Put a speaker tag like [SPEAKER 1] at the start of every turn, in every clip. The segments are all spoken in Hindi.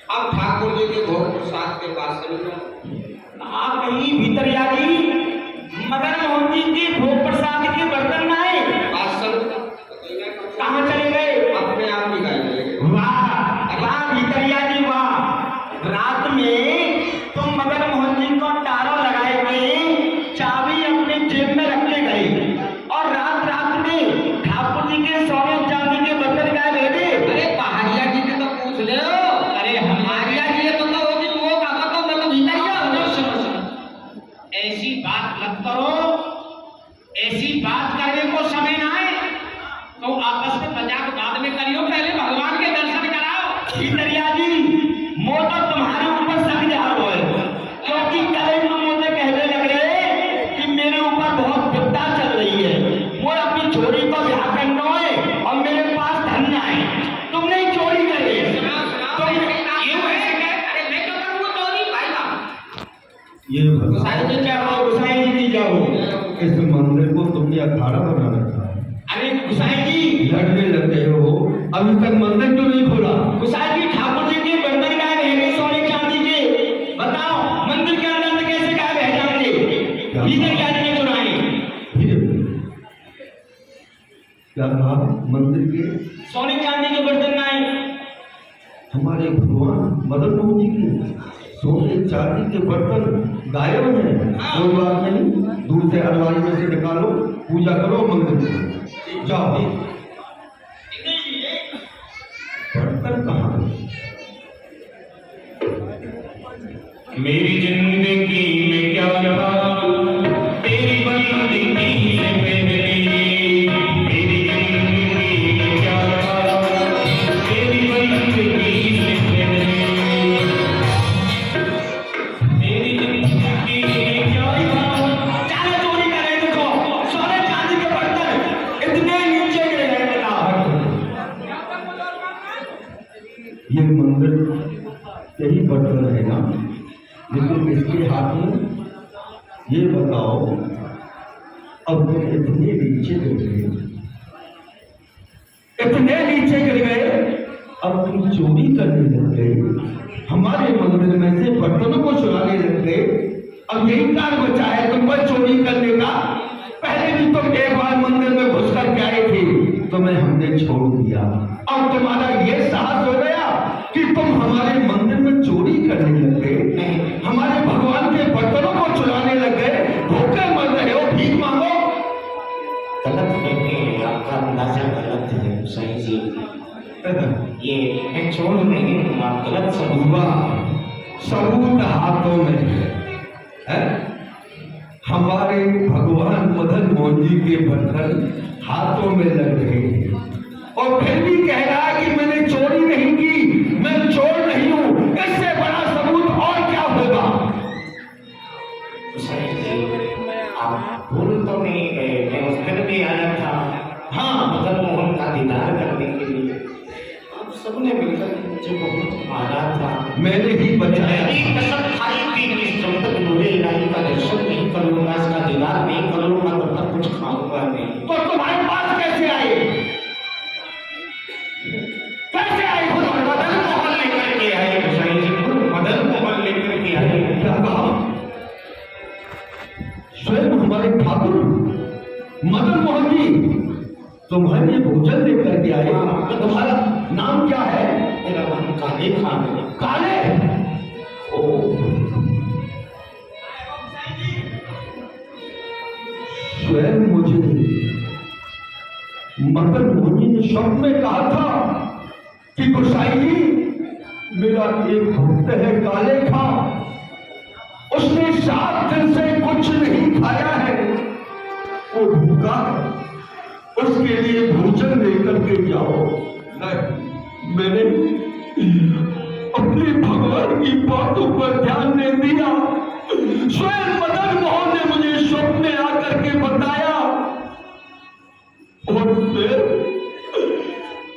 [SPEAKER 1] अब ठाकुर जी के भोग प्रसाद के पास चले जाओ।
[SPEAKER 2] आप कहीं भीतर यारी मदन मोहन जी के भोग प्रसाद के बर्तन में आए। कहाँ चले गए?
[SPEAKER 1] अपने आप ही गए।
[SPEAKER 2] वाह वाह भीतरिया जी वाह। रात में तुम मदन मोहन जी को तारा लगाए गए, चाबी अपने जेब में रख के गए और रात रात में ठाकुर जी के सोने चांदी के बर्तन गायब है थे।
[SPEAKER 1] अरे पहाड़िया जी से तो पूछ ले। अरे हमारिया जी तो वो दिन वो कहा तो मैं तो भीतरिया हूँ।
[SPEAKER 2] सुनो ऐसी बात मत करो, ऐसी बात करने को समय ना है तो आपस में मजाक बाद में करियो, पहले भगवान के दर्शन कराओ। भीतरिया जी मो तो तुम्हारे ऊपर सक जा रहा है, क्योंकि कल तुम मुझे कहने लग रहे कि मेरे ऊपर बहुत विपदा चल रही है, वो अपनी छोरी को ब्याह करना है और मेरे पास धन ना है। तुमने चोरी करी।
[SPEAKER 3] ये
[SPEAKER 2] गुसाई जी क्या हो? गुसाई जी जाओ।
[SPEAKER 3] इस मंदिर को तुमने अखाड़ा बना रखा है।
[SPEAKER 2] अरे गुसाई जी
[SPEAKER 3] लड़ने लग गए हो, अभी तक मंदिर क्यों नहीं खोला?
[SPEAKER 2] गुसाई जी ठाकुर जी के बर्तन गायब है सोने चांदी के, बताओ मंदिर के अंदर से कैसे गायब है जाएंगे? भीतर क्या ने चुराए?
[SPEAKER 3] क्या कहा? मंदिर के
[SPEAKER 2] सोने चांदी के बर्तन गायब।
[SPEAKER 3] हमारे भगवान मदन मोहन जी के सोने चांदी के बर्तन गायब हैं। कोई बात नहीं, दूर से अलमारी में से निकालो, पूजा करो, मंदिर में जाओ। बर्तन कहाँ है?
[SPEAKER 2] मेरी जिंदगी में क्या रहा तेरी बंदगी से मेरी, मेरी जिंदगी में क्या रहा तेरी बंदगी से मेरी, मेरी जिंदगी में क्या रहा। चाहे चोरी करे देखो सोने चांदी के बर्तन इतने नीचे गिर गए।
[SPEAKER 3] ये मंदिर यही बर्तन है ना, लेकिन इसके हाथ में ये बताओ, अब तुम इतने नीचे गिर गए, इतने नीचे गिर गए, अब तुम चोरी करने लग गए, हमारे मंदिर में से बर्तनों को चुराने लग गए। अब यही कारण बचा है तुम पर चोरी करने का। पहले भी तुम एक बार मंदिर में घुस कर के आए थे, तुम्हें हमने छोड़ दिया। अब तुम्हारा ये साहस हो गया कि तुम हमारे मंदिर में चोरी करने लग गए, हमारे भगवान के बर्तनों को चुराने लग गए, भूखे मर रहे हो, भीख मांगो।
[SPEAKER 4] गलत है, आपका अंदाजा गलत है सही जी। ये मैं छोड़ नहीं हूँ, आप गलत समझूंगा।
[SPEAKER 3] सबूत हाथों में है। हमारे भगवान मदन मोहन जी के बर्तन हाथों में लग रहे हैं और फिर भी कह रहा है कि मैंने चोरी नहीं की, मैं चोर नहीं हूं। इससे बड़ा सबूत और क्या होगा?
[SPEAKER 4] सही जी, आप भूल तो नहीं गए, मैं उस दिन भी आया था। हाँ, मदन मोहन का दीदार करने के लिए आप सबने मिलकर मुझे बहुत मारा था।
[SPEAKER 3] मैंने ही बचाया।
[SPEAKER 4] कसम खाई थी कि जब तक नूरे इलाही का दर्शन नहीं करूंगा, इसका दीदार नहीं करूंगा, तब तक कुछ खाऊंगा नहीं।
[SPEAKER 3] तो तुम्हारे पास कैसे आए? कैसे आए?
[SPEAKER 4] मदन मोहन लेकर के आए सही जी, मदन मोहन लेकर के आए।
[SPEAKER 3] क्या कहा? स्वयं हमारे ठाकुर मदन मोहन जी तुम्हारे लिए भोजन लेकर के आए। तो तुम्हारा नाम क्या है?
[SPEAKER 4] मेरा नाम काले खान है।
[SPEAKER 3] काले? ओ, स्वयं मुझे मदन मोहन जी ने स्वप्न में कहा था कि गोसाई जी, मेरा एक भक्त है काले खान, उसने 7 दिन से कुछ नहीं खाया है, वो भूखा है, उसके लिए भोजन लेकर के जाओ। नहीं, मैंने अपने भगवान की बातों पर ध्यान नहीं दिया। स्वयं मदन मोहन ने मुझे स्वप्न में आकर के बताया और फिर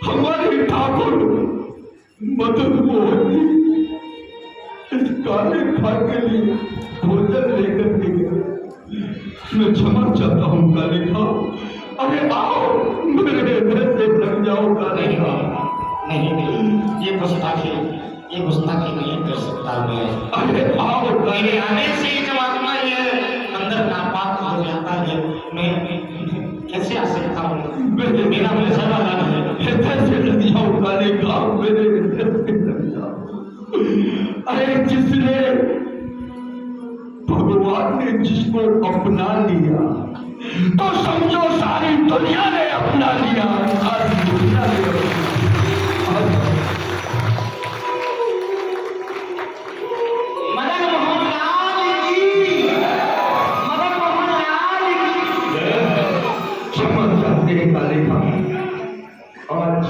[SPEAKER 3] हमारे ठाकुर मदन मोहन जी इस काले खान के लिए भोजन लेकर के गए। मैं क्षमा चाहता हूँ काले खान, अरे आओ मेरे घर से लग जाओ काले खान।
[SPEAKER 4] नहीं, ये गुस्ताखी ये गुस्ताखी नहीं कर सकता मैं।
[SPEAKER 3] अरे आओ
[SPEAKER 4] मेरे आने से ही जब आत्मा ये अंदर नापाक हो जाता है, मैं कैसे आ सकता हूँ? मेरा मजहब अलग है।
[SPEAKER 3] कैसे लग जाओ काले गाँव मेरे लग जाओ। अरे जिसने भगवान ने जिसको अपना लिया तो समझो सारी दुनिया ने अपना लिया, सारी दुनिया ने
[SPEAKER 2] मदन मोहन लाल की, मदन मोहन लाल की।
[SPEAKER 3] समझ जाते हैं काले खां। आज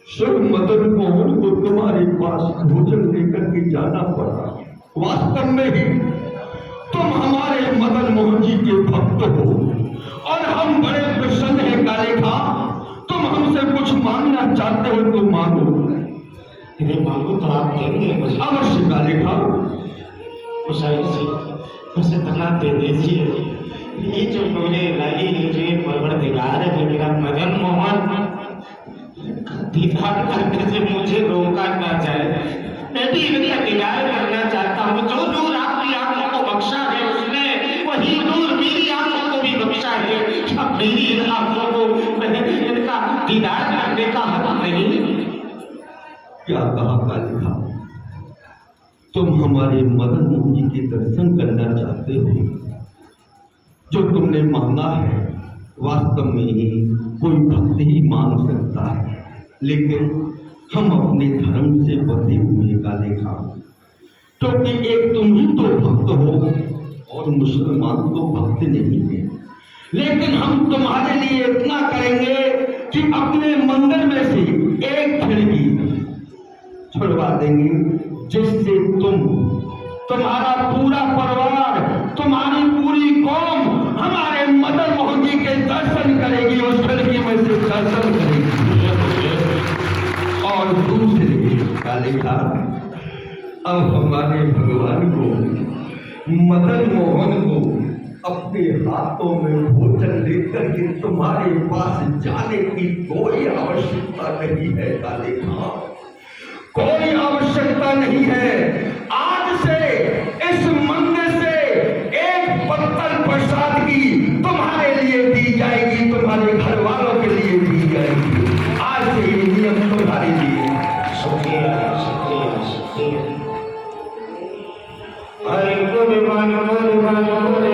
[SPEAKER 3] शिव मदन मोहन को तुम्हारे पास भोजन लेकर के जाना पड़ा। वास्तव में ही तुम हमारे मदन मोहन जी के भक्त हो और हम बड़े प्रसन्न हैं काले खां। तुम हमसे कुछ मांगना चाहते हो तो मांगो।
[SPEAKER 4] यदि मांगो तो आप देंगे मुझे?
[SPEAKER 3] अवश्य काले खां।
[SPEAKER 4] उसे तना दे दीजिए। ये जो मेरे लाली जो परवरदिगार है, जो मेरा मदन मोहन दीदार करने से मुझे रोका ना जाए। मैं भी इनका दीदार करना चाहता हूँ। जो नूर आपकी आंखों को बख्शा है उसने वही नूर मेरी आंखों को भी बख्शा है। अब मेरी इन आंखों को इनका दीदार करने का हक नहीं।
[SPEAKER 3] क्या कहा काले खां? तुम हमारे मदन मोहन जी के दर्शन करना चाहते हो। जो तुमने मांगा है वास्तव में ही कोई भक्त ही मांग सकता है, लेकिन हम अपने धर्म से बंधे हुए काले खां, क्योंकि एक तुम ही तो भक्त हो और मुसलमान तो भक्त नहीं है। लेकिन हम तुम्हारे लिए इतना करेंगे कि अपने मंदिर में से एक खिड़की छुड़वा देंगे, जिससे तुम्हारा पूरा परिवार, तुम्हारी पूरी कौम हमारे मदन मोहन जी के दर्शन करेगी। उस खिड़की में से दर्शन करेगी। और दूसरे काले खां, अब हमारे भगवान को, मदन मोहन को अपने हाथों में भोजन लेकर के तुम्हारे पास जाने की कोई आवश्यकता नहीं है काले खां, कोई आवश्यकता नहीं है। आज से इस मंदिर से एक पत्तल प्रसाद की तुम्हारे लिए दी जाएगी, तुम्हारे घर वालों के लिए दी जाएगी। आज से ये नियम तुम्हारे लिए।
[SPEAKER 4] शुक्रिया शुक्रिया शुक्रिया। अरे कुर्बान कुर्बान कुर्बान।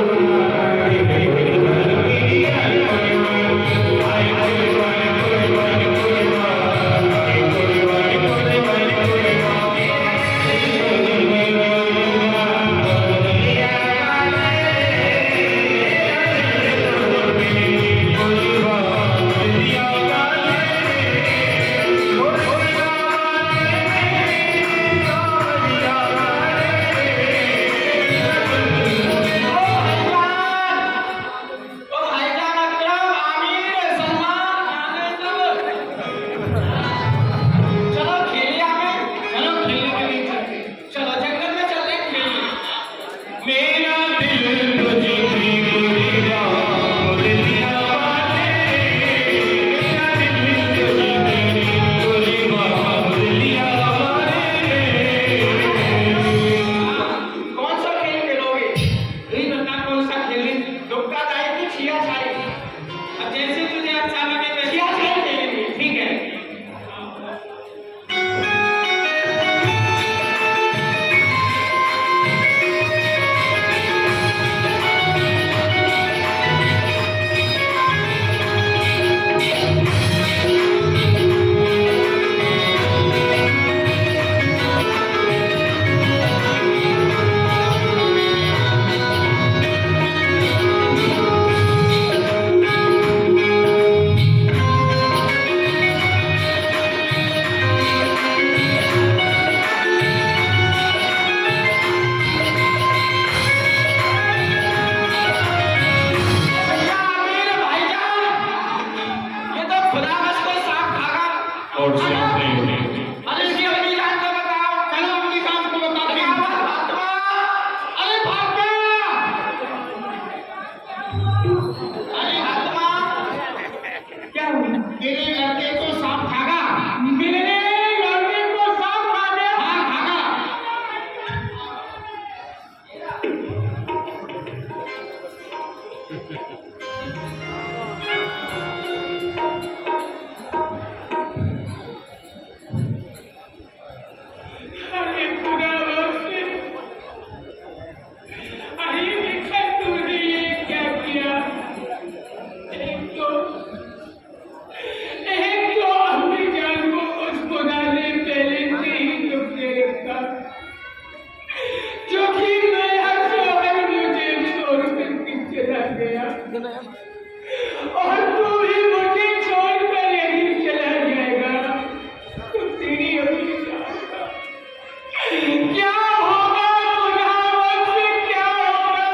[SPEAKER 2] क्या होगा खुदावंद से क्या होगा?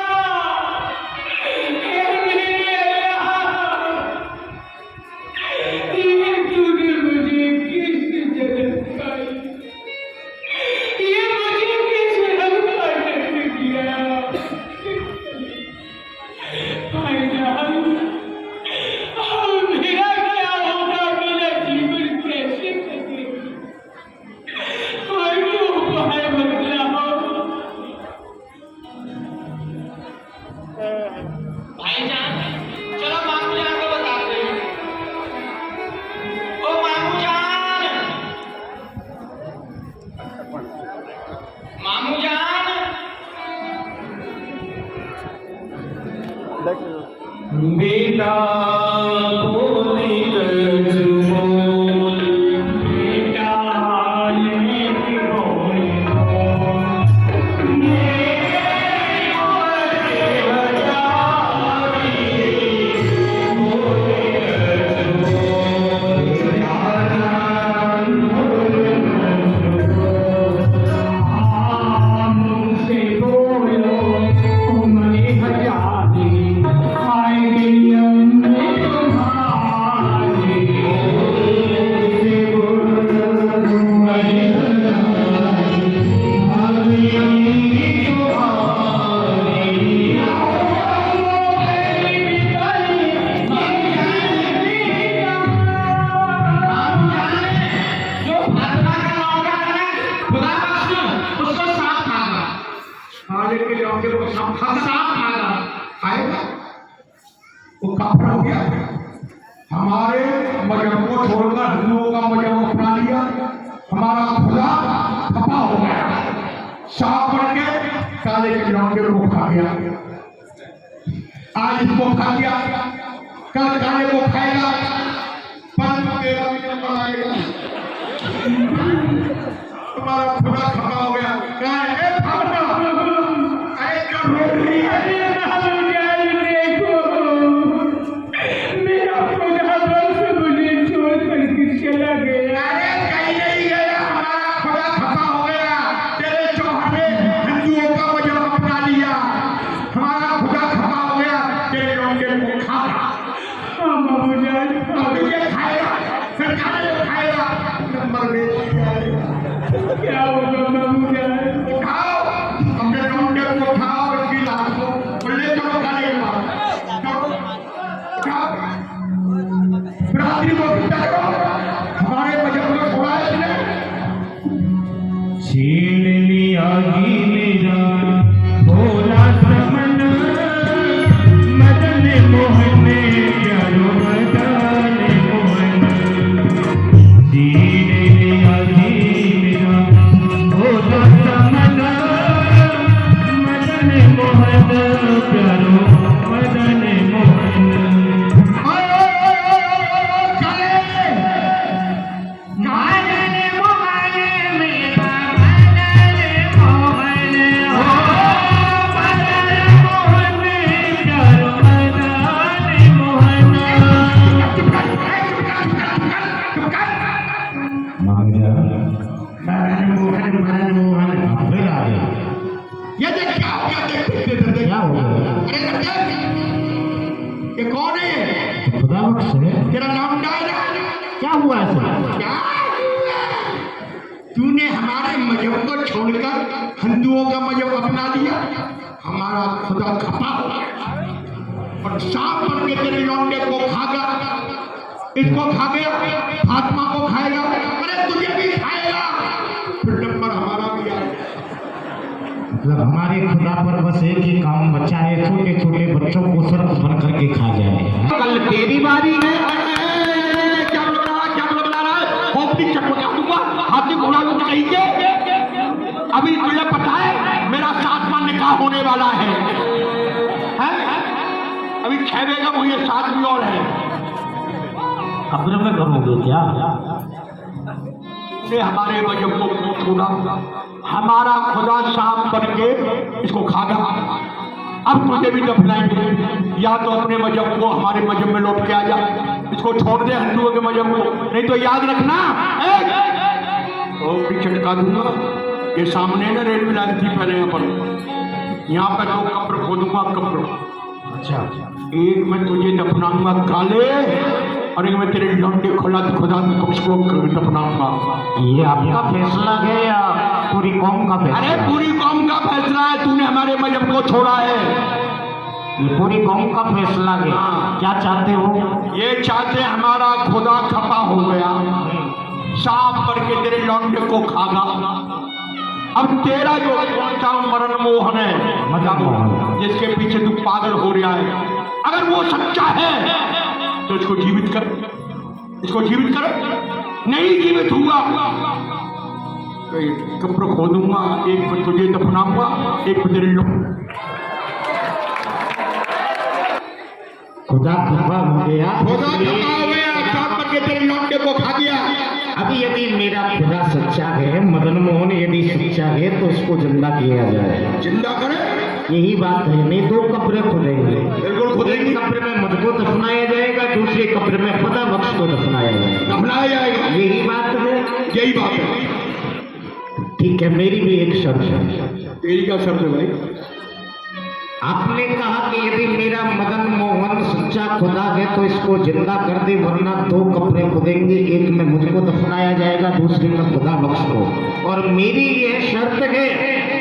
[SPEAKER 2] हे मेरे अल्लाह, ये तूने मुझे किस जन्म खाई? ये मुझे किस जन्म खाने किया? भाईजान, अब मेरा क्या होगा? मेरा जीवन कैसे कटेगा? कोई तो उपाय बतलाओ। भाईजान, चलो मामू जान को बताते हैं। ओ मामू जान, मामू जान,
[SPEAKER 3] बेटा बोली बोल,
[SPEAKER 2] बेटा ये बोल, मुझसे बोलो उम्र हजारी, आएगी अम्मे तुम्हारी। मुझसे बोलो उम्र हजारी, आएगी अम्मे तुम्हारी। जो फातिमा का लौंडा था ना, खुदा बख्श, उसको सांप खा गया।
[SPEAKER 5] हाले के लौंडे को सांप खा
[SPEAKER 2] सांप खा गया।
[SPEAKER 5] खाएगा, वो काफिर हो गया। हमारे मजहब को छोड़कर हिंदुओं का मजहब अपना लिया, हमारा खुदा खफा हो गया, सांप बन के काले के लौंडे को खा गया। आज इसको खा गया, कल काले को खाएगा, परम तेरा भी नंबर आएगा। तुम्हारा खुदा खफा हो गया। कहा, "ए फातिमा, अरे जो रोटी है,
[SPEAKER 2] मेरा खुदा बख्श मुझे छोड़ करके चला गया।
[SPEAKER 5] अरे कहीं नहीं गया, हमारा खुदा खफा हो गया। तेरे चौहर ने हिंदुओं का मजहब अपना लिया, हमारा खुदा खफा हो गया। तेरे लौंडे को खा
[SPEAKER 2] हाँ मामू जान,
[SPEAKER 5] अब तुझे खाएगा, फिर खाने को खाएगा, नंबर में
[SPEAKER 2] क्या होगा मामू जान?
[SPEAKER 5] उठाओ, अपने लौंडे को उठाओ, इसकी लाश को ले चलो खाने के बाद। चलो, उठाओ, रात्रि को पिटा करो, हमारे मजहब को छोड़ा है इसने।
[SPEAKER 4] छीन लिया ही मेरा भोला समन, मदन मोहन प्यारो मदन मोहन। छीन लिया ही मेरा भोला समन, मदन मोहन प्यारो मदन मोहन।
[SPEAKER 5] ये देख क्या हो गया, देख
[SPEAKER 4] क्या हो गया?
[SPEAKER 5] अरे लड़के, ये कौन है ये?
[SPEAKER 4] खुदा बख्श है।
[SPEAKER 5] तेरा नाम क्या है?
[SPEAKER 4] क्या हुआ ऐसा?
[SPEAKER 5] क्या? तूने हमारे मजहब को छोड़कर हिंदुओं का मजहब अपना लिया, हमारा खुदा खफा हो गया और सांप बन के तेरे लौंडे को खा गया, इसको खा गया, फातिमा को खाएगा, अरे तुझे भी खाएगा, फिर नंबर हमारा भी आएगा।
[SPEAKER 4] मतलब हमारे खुदा पर बस एक ही काम बचा है, छोटे छोटे बच्चों को सर्प बन करके खा जाए।
[SPEAKER 5] कल तेरी बारी है। क्या बता रहा है? खोपड़ी चटका दूंगा, हाथी घोड़ा को चाहिए। अभी तुझे पता है मेरा 7वां निकाह होने वाला है? अभी 6 बेगम हुई है, 7 भी और है।
[SPEAKER 4] कब्र में करोगे क्या?
[SPEAKER 5] ने हमारे मजहब को छोड़ा, हमारा खुदा सांप बन के इसको खा गया। अब तुझे भी दफनाएंगे, या तो अपने मजहब को हमारे मजहब में लौट के आ जा, इसको छोड़ दे हिंदुओं के मजहब को, नहीं तो याद रखना बता दूंगा। ये सामने ना रेलवे लाइन थी पहले, यहाँ पर 2 कब्र खोदूंगा, कब्र।
[SPEAKER 4] अच्छा
[SPEAKER 5] एक मैं तुझे दफनाऊंगा काले, और एक मैं तेरे लौंडे खुदा को दफनाऊंगा।
[SPEAKER 4] ये आपका फैसला है या पूरी कौम का फैसला?
[SPEAKER 5] अरे पूरी कौम का फैसला है, तूने हमारे मजहब को छोड़ा है।
[SPEAKER 4] ये पूरी कौम का फैसला है। क्या चाहते हो?
[SPEAKER 5] ये चाहते हमारा खुदा खपा हो गया, सांप पर के तेरे लौंडे को खागा। अब तेरा जो कौन-सा मरण मोहन है,
[SPEAKER 4] मदन मोहन,
[SPEAKER 5] जिसके पीछे तू पागल हो रहा है, अगर वो सच्चा है तो इसको जीवित कर, इसको जीवित कर। नहीं जीवित हुआ तो एक कब्र खोदूंगा, एक पर तुझे दफनाऊंगा, एक पर तेरे लोग।
[SPEAKER 4] खुदा खफा हो गया,
[SPEAKER 5] खुदा खपा हो गया, सांप पर के तेरे लौंडे को खा गया।
[SPEAKER 4] अब यदि मेरा खुदा सच्चा है, मदन मोहन यदि सच्चा है, तो उसको जिंदा किया जाए।
[SPEAKER 5] जिंदा करे,
[SPEAKER 4] यही बात है। नहीं 2 कब्रें खुदेंगे,
[SPEAKER 5] बिल्कुल खुदेंगे।
[SPEAKER 4] एक कब्र में मुझको दफनाया जाएगा, दूसरे कब्र में खुदा बख्श को दफनाया जाएगा।
[SPEAKER 5] दफनाया जाएगा,
[SPEAKER 4] यही बात है।
[SPEAKER 5] यही बात है।
[SPEAKER 4] ठीक है, मेरी भी एक शर्त है।
[SPEAKER 5] तेरी क्या शर्त है भाई?
[SPEAKER 4] आपने कहा कि यदि मेरा मदन मोहन सच्चा खुदा है तो इसको जिंदा कर दे, वरना 2 कब्रें खुदेंगे, एक में मुझको दफनाया जाएगा, दूसरे में खुदा बख्श को। और मेरी यह शर्त है,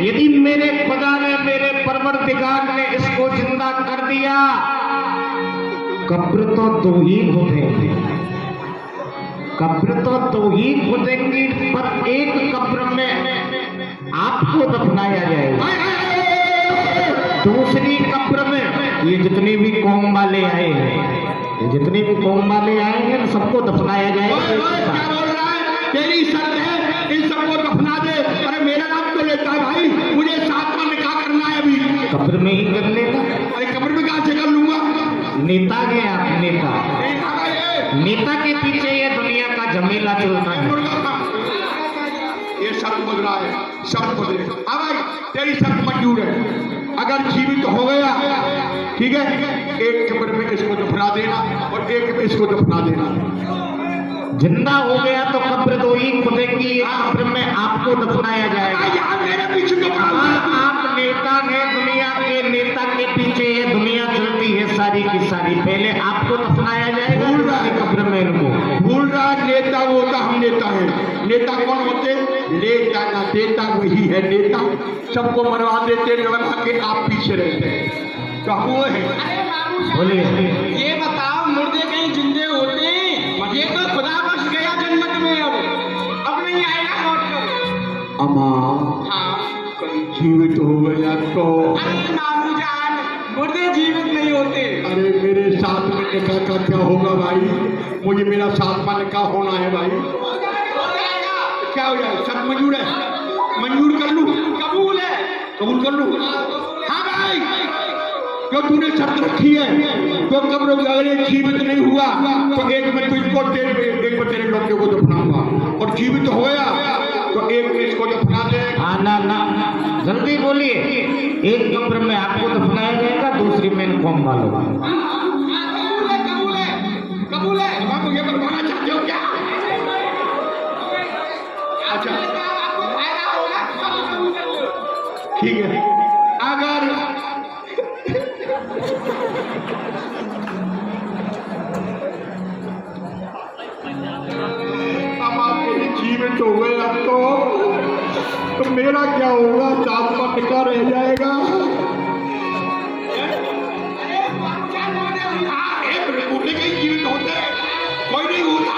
[SPEAKER 4] यदि मेरे खुदा ने, मेरे परवरदिगार ने इसको जिंदा कर दिया, कब्र तो 2 ही खुदेंगे, कब्र तो 2 ही खुदेंगी, पर एक कब्र में आपको दफनाया जाएगा, दूसरी कब्र में ये जितने भी कौम वाले आए हैं, ये जितने भी कौम वाले आए हैं, सबको दफनाया जाएगा।
[SPEAKER 5] क्या बोल रहा है? तेरी शर्त है इन सबको दफना दे। अरे मेरा नाम तो लेता है भाई, मुझे 7 में निकाह करना है अभी।
[SPEAKER 4] कब्र में ही कर लेगा।
[SPEAKER 5] अरे कब्र में कहाँ से कर लूंगा?
[SPEAKER 4] नेता है आप, नेता,
[SPEAKER 5] नहीं खागा ये।
[SPEAKER 4] नेता के पीछे ये दुनिया का झमेला चलता है।
[SPEAKER 5] ये शर्त बोल रहा है, शर्त बोल रहे। हाँ भाई, तेरी शर्त मंजूर है। अगर जीवित हो गया, ठीक है, एक कब्र में इसको दफना देना और एक में इसको दफना देना।
[SPEAKER 4] जिंदा हो गया तो कब्र 2 ही खुदेंगी, एक कब्र में आपको दफनाया जाएगा।
[SPEAKER 5] यार मेरे पीछे तो
[SPEAKER 4] आप नेता हैं, दुनिया के नेता के पीछे ये दुनिया चलती है सारी की सारी। पहले आपको दफनाया जाएगा, दूसरी कब्र में इनको।
[SPEAKER 5] भूल रहा नेता वो होता, हम नेता है। नेता कौन होते? लेता ना देता वही है नेता। सबको मरवा देते, लड़का के आप पीछे रहते हैं, तो हम वो है।
[SPEAKER 4] बोलिए,
[SPEAKER 1] ये बताओ, मुर्दे कहीं जिंदे होते हैं? ये तो खुदा बख्श गया जन्नत में, अब नहीं आएगा लौट कर।
[SPEAKER 5] अम्मा,
[SPEAKER 1] हाँ,
[SPEAKER 5] कहीं जीवित हो गया तो?
[SPEAKER 1] अरे मामू जान, मुर्दे जीवित नहीं होते।
[SPEAKER 5] अरे मेरे साथ में निकाह का क्या होगा भाई? मुझे मेरा 7वां निकाह होना है भाई। क्या हो जाए? शर्त मंजूर है? मंजूर कर लूं?
[SPEAKER 1] कबूल है।
[SPEAKER 5] कबूल कर लूं? हाँ भाई, जो तूने शर्त रखी है, तो कब्र अगर एक जीवित नहीं हुआ तो एक में तुझको, एक में तेरे लौंडे को दफनाऊंगा, और जीवित हो गया तो एक में इसको दफना दे।
[SPEAKER 4] हाँ ना, जल्दी बोलिए। एक कब्र में आपको दफनाया जाएगा, दूसरी में इन कौम वालों को।
[SPEAKER 1] कबूल है, कबूल है।
[SPEAKER 5] अब आप मुझे बनवाना चाहते हो क्या? अच्छा
[SPEAKER 1] आपको फायदा होगा, कबूल कर लो।
[SPEAKER 5] ठीक है। अगर अब आप मेरे जीवित हो गया तो मेरा क्या होगा? 7वां निकाह रह जाएगा। हाँ, एक बूढ़े के ही जीवित होते हैं, कोई नहीं होता।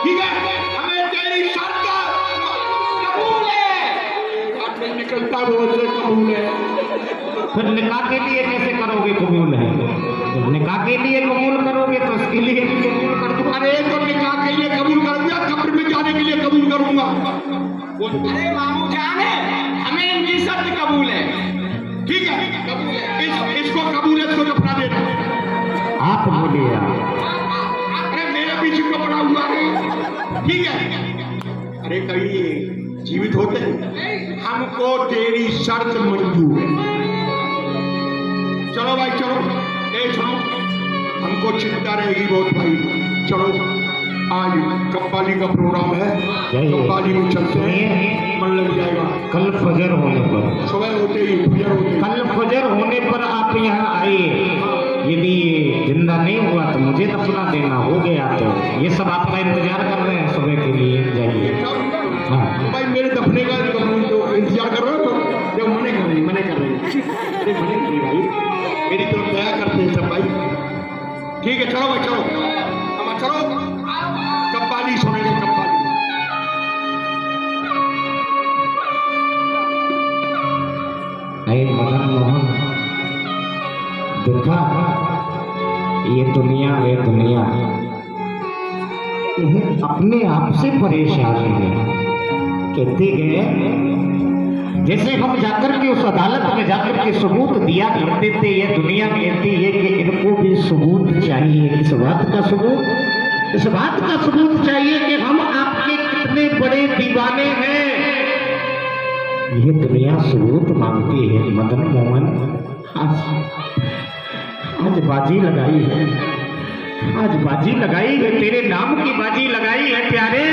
[SPEAKER 5] ठीक है, हमें तेरी शर्त कबूल है। अब नहीं निकलता वो से कबूल है।
[SPEAKER 4] फिर निकाह के लिए कैसे करोगे कबूल है? जब निकाह के लिए कबूल करोगे तो उसके लिए भी कबूल कर दो।
[SPEAKER 5] अरे तो निकाह के लिए कबूल कर दिया, कब्र में जाने के लिए कबूल करूंगा।
[SPEAKER 1] अरे मामू जान, हमें इनकी शर्त कबूल है।
[SPEAKER 5] ठीक है, कबूल है। इसको कबूल है, इसको दफना देना।
[SPEAKER 4] आप बोलिए।
[SPEAKER 5] अरे मेरे पीछे को पड़ा हुआ है। ठीक है। अरे कहीं जीवित होते हैं, हमको तेरी शर्त मंजूर है। चलो भाई चलो, चलो, हमको चिंता रहेगी बहुत भाई। चलो, आज कव्वाली का प्रोग्राम है, कव्वाली में चलते हैं।
[SPEAKER 4] कल फजर होने पर,
[SPEAKER 5] सुबह होते ही फजर होते ही
[SPEAKER 4] कल फजर होने पर आप यहाँ आइए। यदि ये जिंदा नहीं हुआ तो मुझे दफना देना, हो गया तो ये सब आपका इंतजार कर रहे हैं सुबह के लिए। जाइए। हाँ
[SPEAKER 5] भाई मेरे दफने का तो इंतजार कर रहे हो, तो जब मने कर रही अरे मने कर रही भाई, मेरी तरफ दया करते हैं सब भाई। ठीक है चलो भाई चलो, अब चलो कब्बाली सुनेंगे, कब्बाली।
[SPEAKER 4] अरे मदन मोहन, देखा ये दुनिया है, दुनिया अपने आप से परेशान है। कहते हैं जैसे हम जाकर के उस अदालत में जाकर के सबूत दिया करते थे, ये दुनिया कहती है कि इनको भी सबूत चाहिए। इस बात का सबूत, इस बात का सबूत चाहिए कि हम आपके कितने बड़े दीवाने हैं। ये दुनिया सबूत मांगती है। मदन मोहन, आज बाजी लगाई है, आज बाजी लगाई है, तेरे नाम की बाजी लगाई है प्यारे।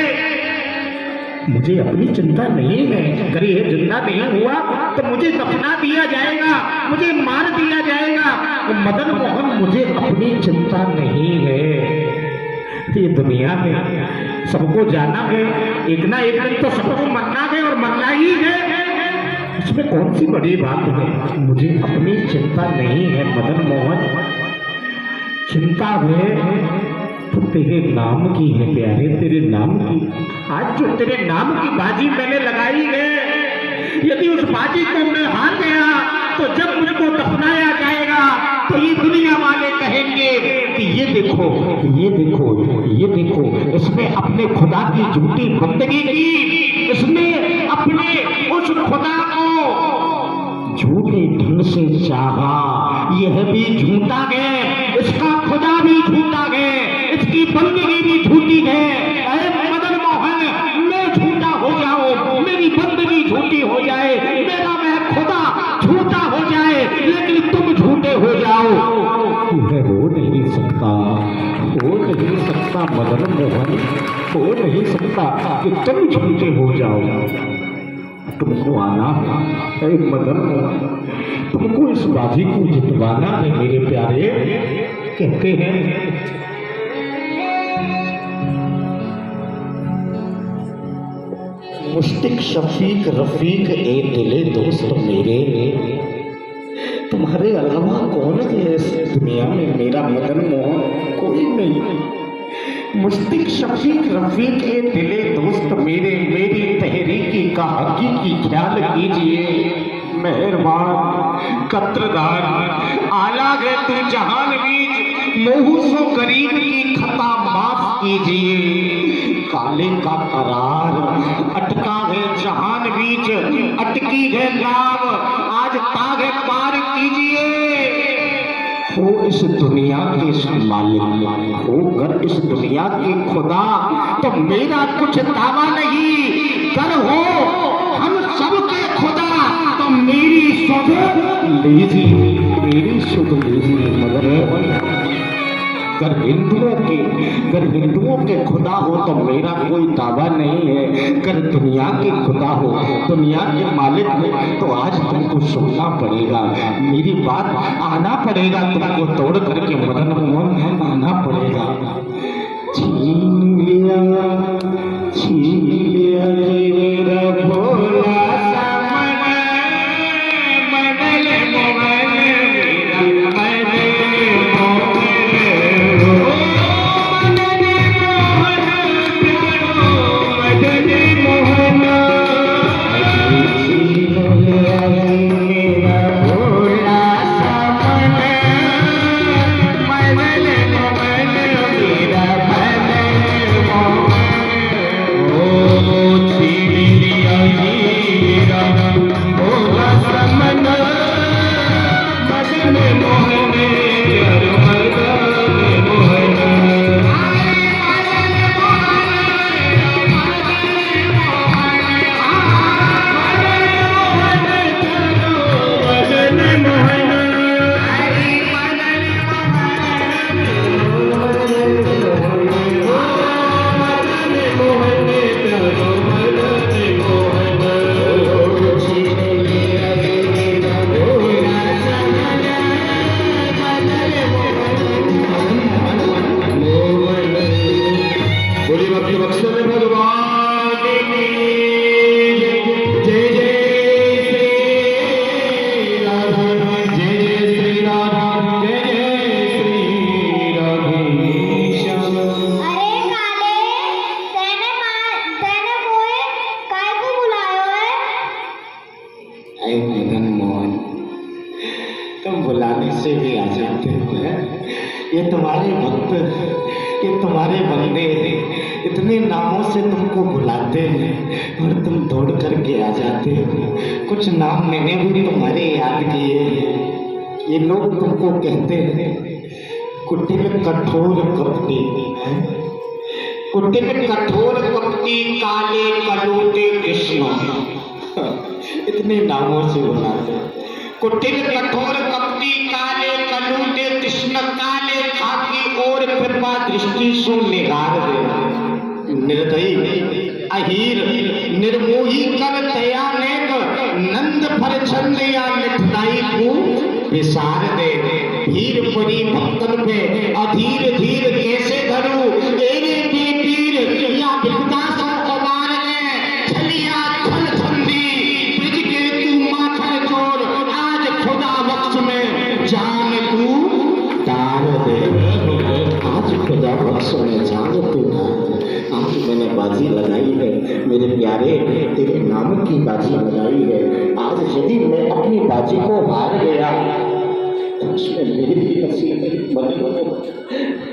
[SPEAKER 4] मुझे अपनी चिंता नहीं है, अगर ये जिंदा नहीं हुआ तो मुझे दफना दिया जाएगा, मुझे मार दिया जाएगा। मदन मोहन, मुझे अपनी चिंता नहीं है। ये दुनिया में सबको जाना है, एक ना एक दिन तो सबको मरना है और मरना ही है। इसमें कौन सी बड़ी बात है? मुझे अपनी चिंता नहीं है मदन मोहन। चिंता है तो तेरे नाम की है प्यारे, तेरे नाम की। आज जो तेरे नाम की बाजी मैंने लगाई है, यदि उस बाजी को मैं हार गया तो जब मुझको दफनाया जाएगा तो ये दुनिया वाले कहेंगे कि ये देखो, ये देखो, ये देखो, इसने अपने खुदा की झूठी बंदगी की, इसने अपने उस खुदा को झूठे ढंग से चाहा, यह भी झूठा है, इसका खुदा भी झूठा है, इसकी बंदगी भी झूठी है। अरे मदन मोहन, मैं झूठा हो जाऊं, मेरी बंदगी झूठी हो जाए, मेरा मैं खुदा झूठा हो जाए, लेकिन तुम झूठे हो जाओ, यह हो नहीं सकता, हो नहीं सकता मदन मोहन, हो नहीं सकता कि तुम झूठे हो जाओ। तुमको आना है मदन मोहन, तुमको इस बाजी को जितवाना है मेरे प्यारे। कहते हैं मुश्तिक शफीक रफीक ए दिले दोस्त मेरे, तुम्हारे अलावा कौन है इस दुनिया में मेरा मदन मोहन? कोई नहीं। मुश्तिक शफीक रफीक ए दिले दोस्त मेरे, मेरी तहरीकी का हकीकी ख्याल कीजिए। मेहरबान कत्रदार आला है तू जहानवीज, मोहूसो करीब की खता माफ कीजिए। काले का करार अटका है जहानवीज, अटकी है नाव, आज तागे पार कीजिए। हो इस दुनिया के मालिक, हो अगर इस दुनिया के खुदा, तो मेरा कुछ दावा नहीं। कर हो हम सबके खुदा, तो मेरी सुध लीजिए, मेरी सुध लीजिए मदन मोहन। अगर हिंदुओं के खुदा हो तो मेरा कोई दावा नहीं है। अगर दुनिया के खुदा हो, दुनिया के मालिक हो, तो आज तुमको सुनना पड़ेगा, मेरी बात आना पड़ेगा, तुमको तोड़ करके मदन मोहन आना पड़ेगा। छीन लिया मेरा भोला सा मन, मदन मोहन मेरा अरे मदन मोहन, तुम बुलाने से भी आ जाते हो। ये तुम्हारे भक्त, ये तुम्हारे बंदे इतने नामों से तुमको बुलाते हैं और तुम दौड़ करके आ जाते हो। कुछ नाम मैंने भी तुम्हारे याद किए हैं। ये लोग तुमको कहते हैं कुटिल कठोर कपटी, कुटिल कठोर कपटी काले कलूटे कृष्ण, इतने नामों से बुलाते हैं। कुटिल कठोर कपटी काले कलूटे कृष्ण, काले खाकी और कृपा दृष्टि सु निगार दे। निर्दयी अहीर निर्मोही कर दया नेक, नंद फर छंद या मिठलाई को विसार दे। धीर परी भक्तन पे अधीर धीर कैसे धरू, तेरे पीर या बिपदा सो कबार ने छलिया छल छंदी ब्रिज के तू माखन चोर, आज खुदा बख्श में जान तू तार दे। आज खुदा बख्श में जान तू तार दे। आज मैंने बाजी लगाई है मेरे प्यारे, तेरे नाम की बाजी लगाई है। आज यदि मैं अपनी बाजी को हार गया तो उसमें मेरी नसीब नहीं,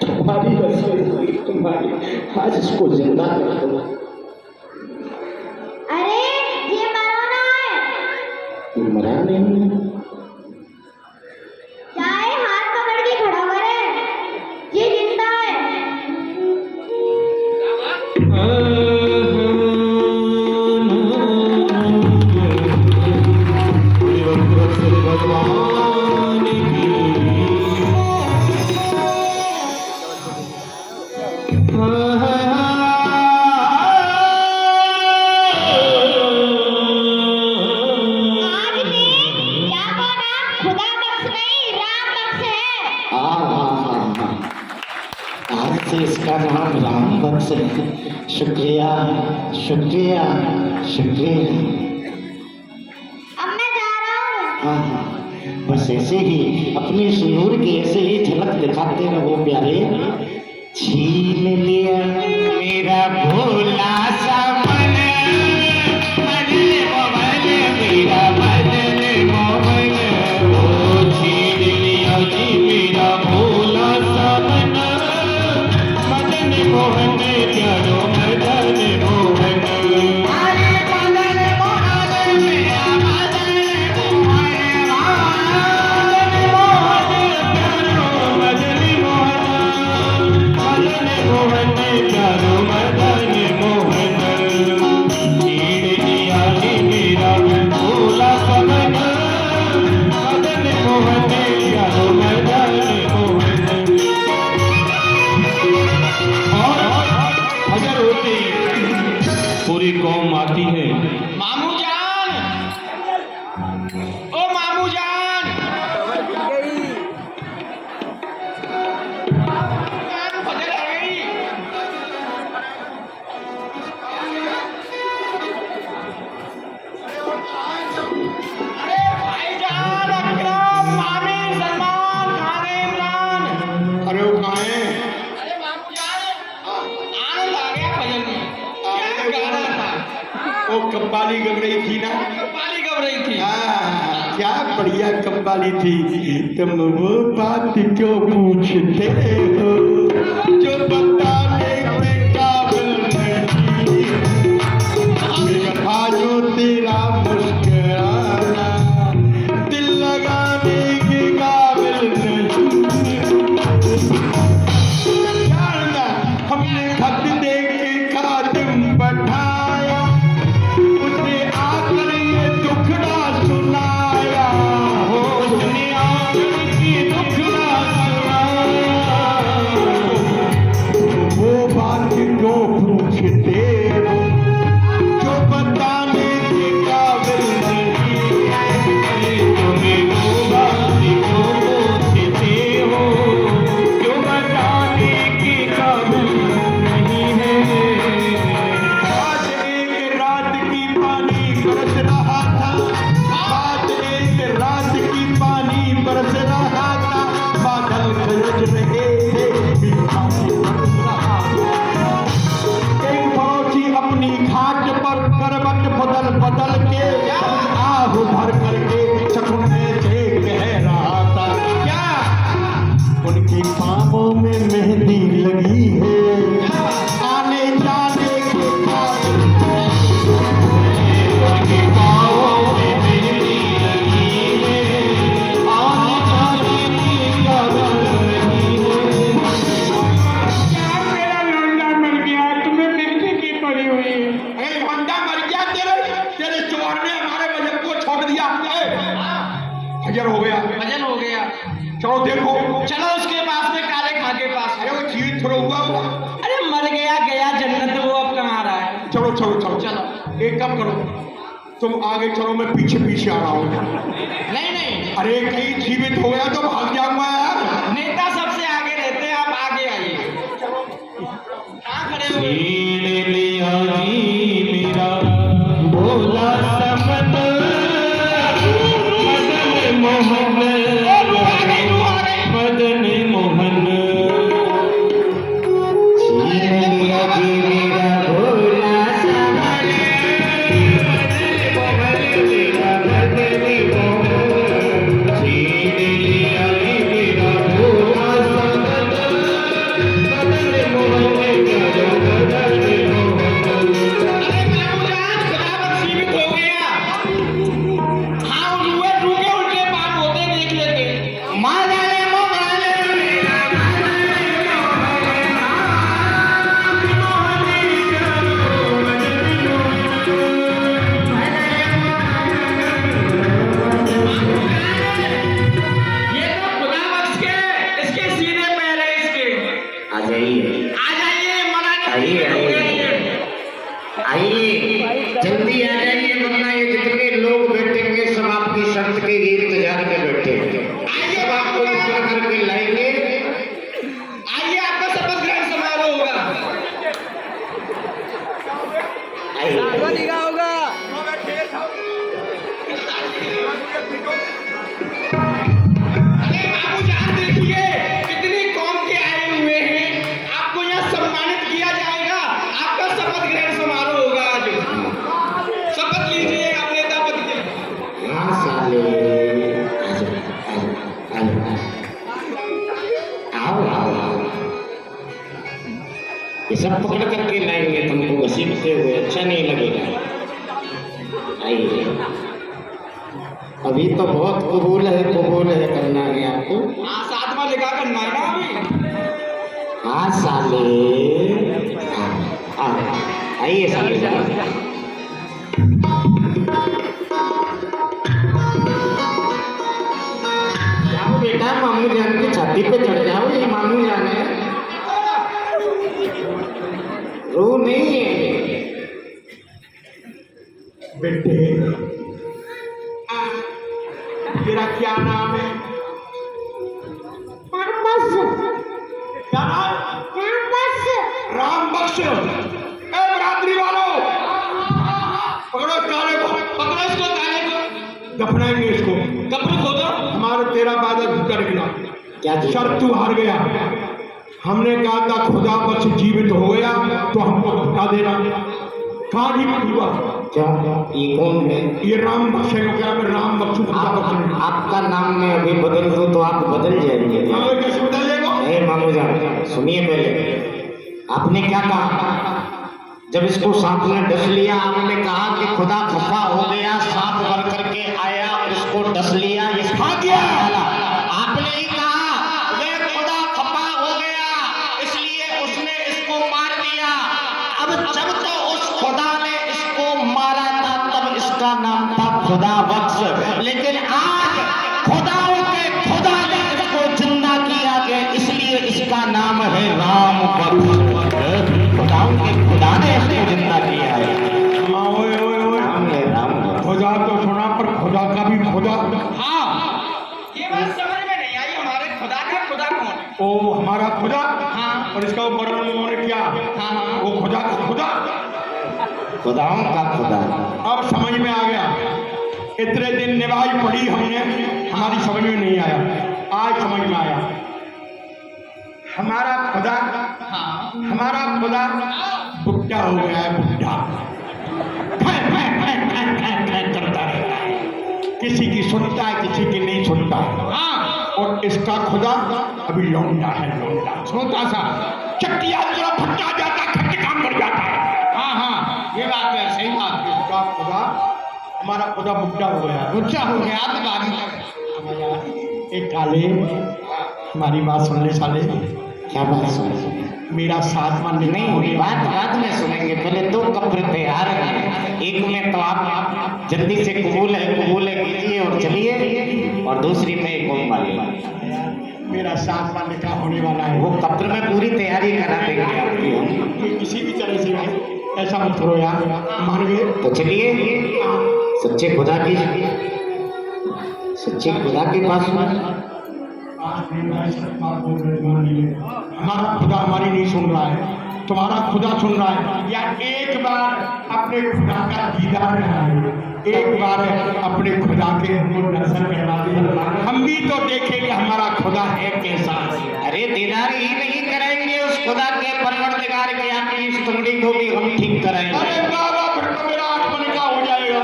[SPEAKER 4] तुम्हारी नसीब तुम्हारी। आज इसको जिंदा कर दो।
[SPEAKER 6] अरे ये मरा ना है।
[SPEAKER 4] मरा नहीं,
[SPEAKER 6] चाहे हाथ पकड़ के खड़ा करे, ये जिंदा है। आज भी क्या बोला, खुदा बख्श नहीं राम बख्श है।
[SPEAKER 4] आज से इसका नाम राम बख्श है। शुक्रिया शुक्रिया शुक्रिया।
[SPEAKER 6] अब मैं जा रहा हूँ।
[SPEAKER 4] हाँ, बस ऐसे ही अपने सुनूर की ऐसे ही झलक दिखाते रहो प्यारे। छीन लिया मेरा भोला सा मन, मदन मोहन मेरा मदन मोहन। ओ छीन लिया जी मेरा भोला सा मन, मदन मोहन प्यारो मदन मोहन। अरे मदन मोहन मेरा मदन मोहन, मदन मोहन प्यारो मदन मोहन, मदन मोहन प्यारो मदन मोहन। छीन लिया जी मेरा भोला सा मन, मदन मोहन प्यारो मदन मोहन। और अगर होती पूरी कौम आती है।
[SPEAKER 2] मामू जान, ओ मामू जान, फजर आ गई। अरे भाईजान, अकरम, मामी, सलमान, कहाँ गए इमरान?
[SPEAKER 5] अरे वो कहाँ है?
[SPEAKER 2] अरे मामू जान, आनंद आ गया भजन में। क्या गाना था?
[SPEAKER 5] वो कव्वाली गा रही थी ना।
[SPEAKER 2] पाली गब रही थी।
[SPEAKER 5] हाँ, क्या बढ़िया कव्वाली थी। तुम वो बात क्यों पूछते हो जो बताने के काबिल नहीं, देखा जो तेरा मुस्कुराना दिल लगाने के काबिल नहीं। जानना हमने खत दे के खातिम बैठाया, उसने आकर ये दुखड़ा सुनाया। हो उसने आकर ये दुखड़ा सुनाया। वो बात क्यों पूछते हो जो बताने के काबिल फजर हो गया।
[SPEAKER 1] भजन हो गया।
[SPEAKER 5] चलो देखो,
[SPEAKER 1] चलो उसके पास में, काले खां के पास
[SPEAKER 5] अरे
[SPEAKER 1] है।
[SPEAKER 5] वो जीवित थोड़ा हुआ होगा।
[SPEAKER 1] अरे मर गया, गया जन्नत, वो अब कहाँ रहा है।
[SPEAKER 5] चलो चलो चलो
[SPEAKER 1] चलो।
[SPEAKER 5] एक काम करो, तुम आगे चलो, मैं पीछे पीछे आ रहा हूँ।
[SPEAKER 1] नहीं नहीं,
[SPEAKER 5] अरे कहीं जीवित हो गया तो भाग जाऊंगा यार।
[SPEAKER 1] नेता सबसे आगे रहते हैं, आप आगे आइए। कहाँ खड़े हुए?
[SPEAKER 4] छीन लिया जी मेरा भोला समत, मदन मोहन, मदन मोहन। छीन लिया जी मेरा भोला समत, मदन मोहन। छीन लिया जी मेरा भोला समत, मदन मोहन।
[SPEAKER 1] अरे बाबूजान, खुदावंद जीवित हो गया। हाँ, रुए रुके उल्टे पाप होते देख लेते।
[SPEAKER 4] मदन मोहन मेरा
[SPEAKER 1] ये तो खुदावंद के, इसके सीने पैर है इसके।
[SPEAKER 4] आ जाइए,
[SPEAKER 1] आ जाइए, मना
[SPEAKER 4] आइए,
[SPEAKER 1] नहीं।
[SPEAKER 4] आइए, जल्दी आ जाइए, वरना ये जितने लोग बैठेंगे सब आपकी शर्त के इंतजार में बैठेंगे। सब आपको ऊपर करके लाएंगे।
[SPEAKER 1] आइए, आपका शपथ ग्रहण समारोह होगा।
[SPEAKER 4] आइए।
[SPEAKER 1] अरे बाबूजान, देखिए कितनी कौम के आए हुए हैं। आपको यहाँ सम्मानित किया जाएगा। आपका शपथ ग्रहण समारोह होगा आज। शपथ लीजिए आप नेता पद के।
[SPEAKER 4] हाँ साले, आओ आओ आओ। ये सब पकड़ करके लाएंगे तुमको घसीटते हुए, अच्छा नहीं लगेगा। आइए, अभी तो बहुत कबूल है करना है आपको।
[SPEAKER 1] हाँ, सातवां लिखा करना है ना अभी।
[SPEAKER 4] हाँ साले, आइए साले। जाओ बेटा, मामू जान की छाती पे चढ़ जाओ, ये मामू जान है। रो नहीं है।
[SPEAKER 5] बेटे, तेरा क्या नाम है? क्या नाम? राम बख्श। ए बरादरी वालों, पकड़ो काले को,
[SPEAKER 1] पकड़ो इसको, काले को।
[SPEAKER 5] दफनाएंगे इसको।
[SPEAKER 1] कब्र खोदो।
[SPEAKER 5] हमारा तेरा वादा कर गिरा।
[SPEAKER 4] क्या जी?
[SPEAKER 5] शर्त तू हार गया। हमने कहा था खुदा बख्श जीवित हो गया तो हमको बता देना। कहाँ जीवित हुआ?
[SPEAKER 4] क्या ये कौन है?
[SPEAKER 5] ये राम बख्श है। क्या मैं राम बख्शू खुदा बख्श?
[SPEAKER 4] आपका नाम मैं अभी बदल दूं तो आप बदल जाएंगे।
[SPEAKER 5] हमें कैसे बदल देगा?
[SPEAKER 4] अरे मामू जान, सुनिए पहले, आपने क्या कहा जब इसको सांप ने डस लिया? आपने कहा कि खुदा खफा हो गया, सांप भर करके आया और इसको डस लिया। ये खा गया। आपने ही कहा वे खुदा खफा हो गया, इसलिए उसने इसको मार दिया। अब जब तो उस खुदा ने इसको मारा था तब इसका नाम था खुदा बख्श, लेकिन आज खुदाओं के खुदा ने इसको जिंदा किया गया, इसलिए इसका नाम है राम बख्श। खुदाओं के खुदा ने इसको जिंदा किया है।
[SPEAKER 5] ओए ओए ओए,
[SPEAKER 4] नाम है राम बख्श।
[SPEAKER 5] खुदा तो सुना, पर खुदा का भी खुदा।
[SPEAKER 1] हाँ, ये बात समझ में नहीं आई। हमारे खुदा का खुदा कौन है?
[SPEAKER 5] ओ हमारा खुदा।
[SPEAKER 1] हाँ।
[SPEAKER 5] और इसका ऊपर उन्होंने क्या?
[SPEAKER 1] हाँ, हाँ।
[SPEAKER 5] वो खुदा का खुदा।
[SPEAKER 4] खुदाओं का खुदा।
[SPEAKER 5] अब समझ में आ गया। इतने दिन नमाज पढ़ी हमने, हमारी समझ में नहीं आया, आज समझ में आया। हमारा खुदा,
[SPEAKER 1] हाँ।
[SPEAKER 5] हमारा खुदा बुढ़ा हो गया है। बुढ़ा करता रहता है, किसी की सुनता है, किसी की नहीं सुनता है।
[SPEAKER 1] हाँ।
[SPEAKER 5] और इसका खुदा अभी लौंडा है, लौंडा छोटा सा चट्टिया जरा फटा जाता, खट काम कर जाता है।
[SPEAKER 1] हाँ हाँ, ये बात है, सही बात है।
[SPEAKER 5] इसका खुदा, हमारा खुदा बुढ़ा हो गया है।
[SPEAKER 1] गुस्सा हो गया तो बारी तक।
[SPEAKER 5] एक काले, हमारी बात सुन ले साले।
[SPEAKER 4] क्या बात सुन?
[SPEAKER 5] मेरा साथ मान
[SPEAKER 4] नहीं, बात बाद में सुनेंगे, पहले दो कब्र तैयार हैं। एक में तो आप जल्दी से कबूल है कीजिए और चलिए, और और दूसरी में कौन वाली?
[SPEAKER 5] मेरा 7वां निकाह होने वाला है।
[SPEAKER 4] वो कब्र में पूरी तैयारी करा देंगे आपकी हम।
[SPEAKER 5] ये किसी भी तरह से भाई ऐसा मत करो यार, मान गए
[SPEAKER 4] तो चलिए सच्चे खुदा के पास
[SPEAKER 5] हमारा खुदा हमारी नहीं सुन रहा है, तुम्हारा खुदा सुन रहा है। या एक बार अपने खुदा का दीदार करा दे, एक बार अपने खुदा के दर्शन करवा दे, हम भी तो देखेंगे हमारा खुदा है कैसा।
[SPEAKER 4] अरे दीदार ही नहीं कराएंगे उस खुदा के परवरदिगार के, आपकी इस तुंगड़ी को भी हम ठीक कराएंगे।
[SPEAKER 5] अरे बाबा फिर तो मेरा 8 का हो जाएगा।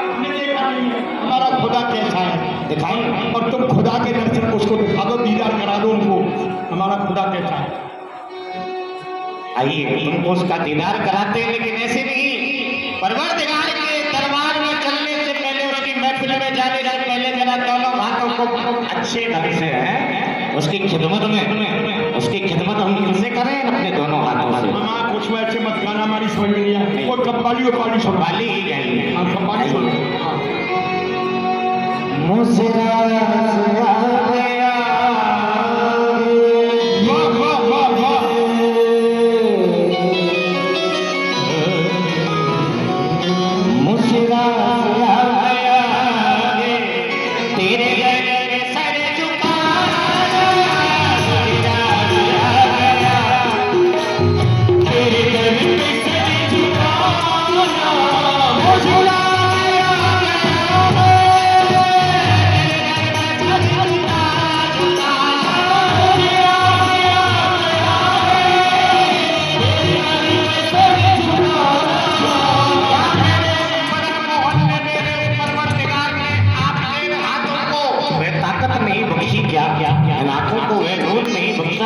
[SPEAKER 5] हमने देखा नहीं है हमारा खुदा कैसा है,
[SPEAKER 4] दिखाएं।
[SPEAKER 5] और तुम खुदा के दर्शन उसको दिखा दो, दीदार करा दो उनको, हमारा खुदा कैसा है।
[SPEAKER 4] आइए तुमको उसका दीदार कराते हैं, लेकिन ऐसे नहीं, परवरदिगार के दरबार में चलने से पहले, उसकी महफिल में जाने से पहले जरा दोनों हाथों को अच्छे ढंग से है उसकी खिदमत हम कैसे करें अपने दोनों हाथों से।
[SPEAKER 5] हाँ कुछ वैसे मत गाना हमारी समझ में नहीं आया, कोई कव्वाली उपाली सुन
[SPEAKER 4] वाली ही गाएंगे।
[SPEAKER 5] हाँ कव्वाली सुन। वाह वाह वाह वाह।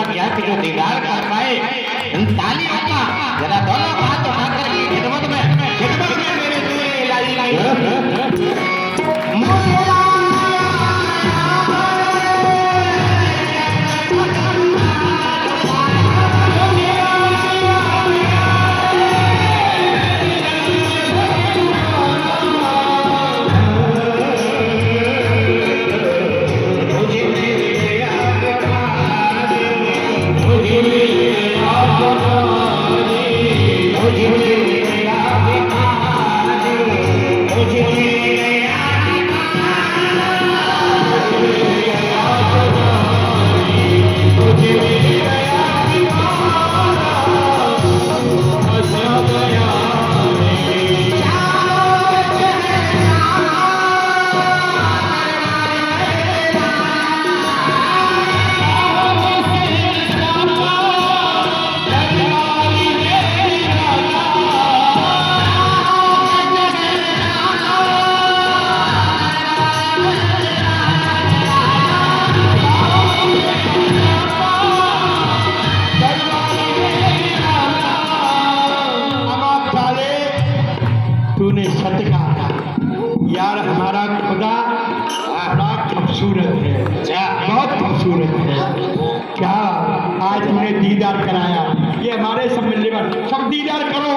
[SPEAKER 4] क्या कि जो दीदार कर पाए इन तालियों का जरा दोनों हाथ उठाकर की खिदमत में मेरे दूर इलाही तूने सच कहा यार, हमारा खुदा बड़ा खूबसूरत है, बहुत खूबसूरत है। क्या आज हमने दीदार कराया, ये हमारे सब मिलने वाले सब दीदार करो।